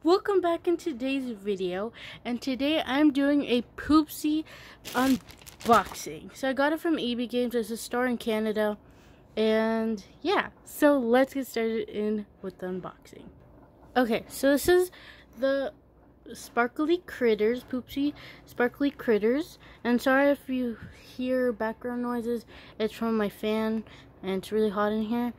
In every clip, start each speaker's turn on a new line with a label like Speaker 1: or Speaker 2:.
Speaker 1: Welcome back in today's video, and today I'm doing a poopsi unboxing. So I got it from EB Games. It's a store in Canada, and yeah, so let's get started in with the unboxing. Okay, so this is the sparkly critters, poopsi sparkly critters, and sorry if you hear background noises, it's from my fan and it's really hot in here.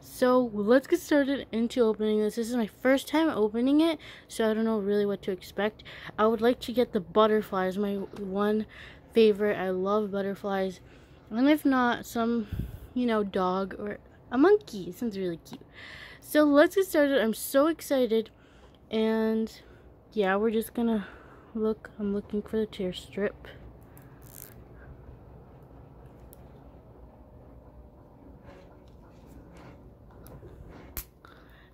Speaker 1: So let's get started into opening this. This is my first time opening it, so I don't know really what to expect. I would like to get the butterflies, my one favorite. I love butterflies, and if not, some, dog or a monkey. It sounds really cute. So let's get started. I'm so excited, and yeah, we're just gonna look. I'm looking for the tear strip.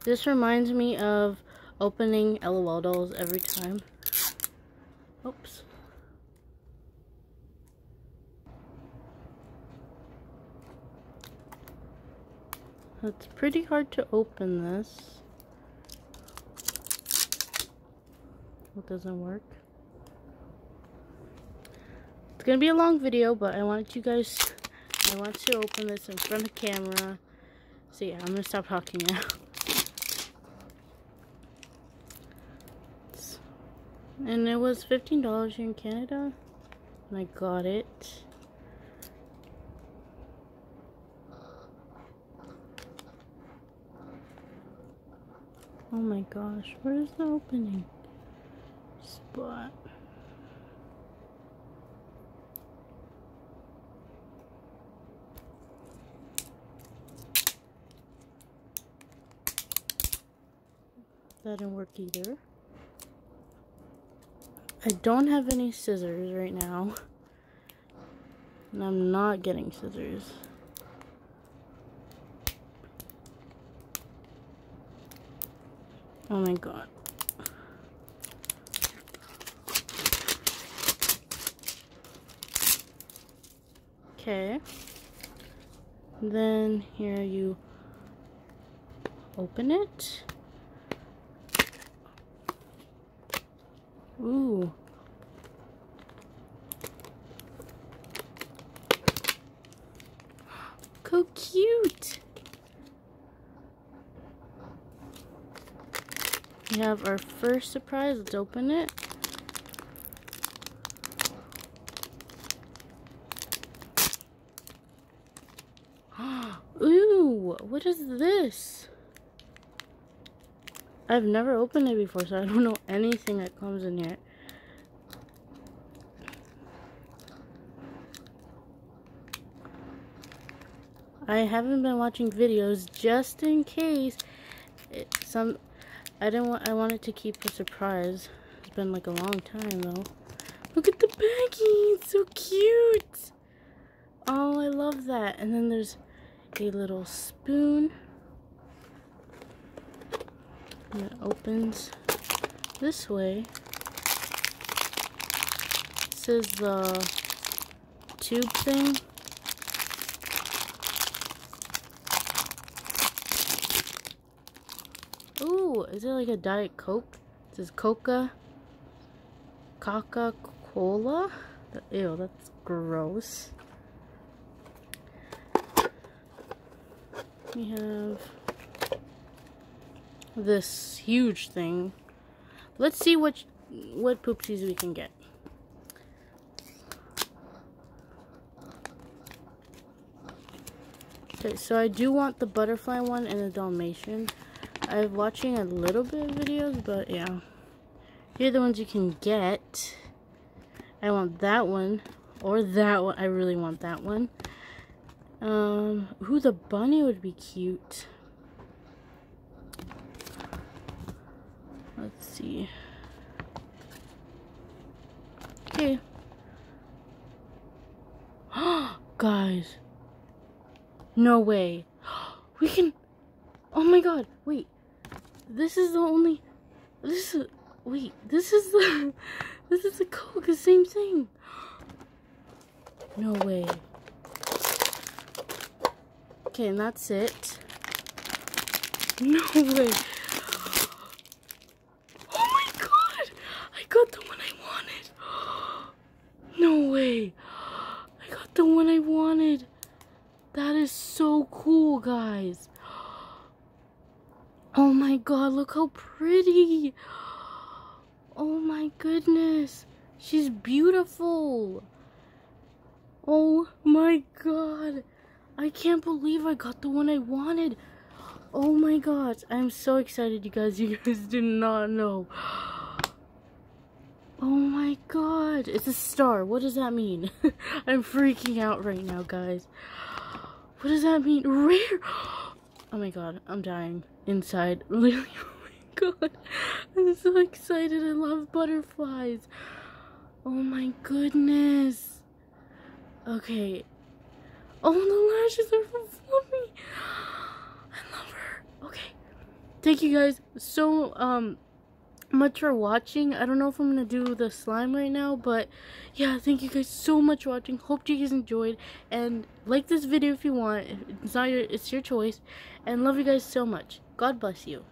Speaker 1: This reminds me of opening LOL dolls every time. Oops. It's pretty hard to open this. It doesn't work. It's gonna be a long video, but I want to open this in front of the camera. So yeah, I'm gonna stop talking now. And it was $15 here in Canada, and I got it. Oh my gosh, where's the opening spot? That didn't work either. I don't have any scissors right now, and I'm not getting scissors. Oh my god. Okay. Then here you open it. Ooh. So cute. We have our first surprise. Let's open it. Ooh, what is this? I've never opened it before, so I don't know anything that comes in here. I haven't been watching videos just in case I wanted to keep a surprise. It's been like a long time though. Look at the baggie, it's so cute. Oh, I love that. And then there's a little spoon. And it opens this way. This is the tube thing. Ooh, is it like a Diet Coke? It says Coca-Cola? Ew, that's gross. We have this huge thing. Let's see what poopsies we can get. Okay, so I do want the butterfly one and the Dalmatian. I'm watching a little bit of videos, but yeah. Here are the ones you can get. I want that one or that one. I really want that one. Ooh, the bunny would be cute. Let's see. Okay. Guys. No way. We can. Oh my god. Wait. This is the only. This is the Coke. The same thing. No way. Okay, and that's it. No way. Oh one I wanted. That is so cool, guys. Oh my god, look how pretty. Oh my goodness. She's beautiful. Oh my god. I can't believe I got the one I wanted. Oh my gosh. I'm so excited, you guys. You guys do not know. Oh my god. It's a star. What does that mean? I'm freaking out right now, guys. What does that mean? Rare. Oh my god. I'm dying inside. Literally. Oh my god. I'm so excited. I love butterflies. Oh my goodness. Okay. Oh, the lashes are so fluffy. I love her. Okay. Thank you guys so much for watching. I don't know if I'm gonna do the slime right now, but yeah, thank you guys so much for watching. Hope you guys enjoyed, and like this video if you want. It's your choice, and love you guys so much. God bless you.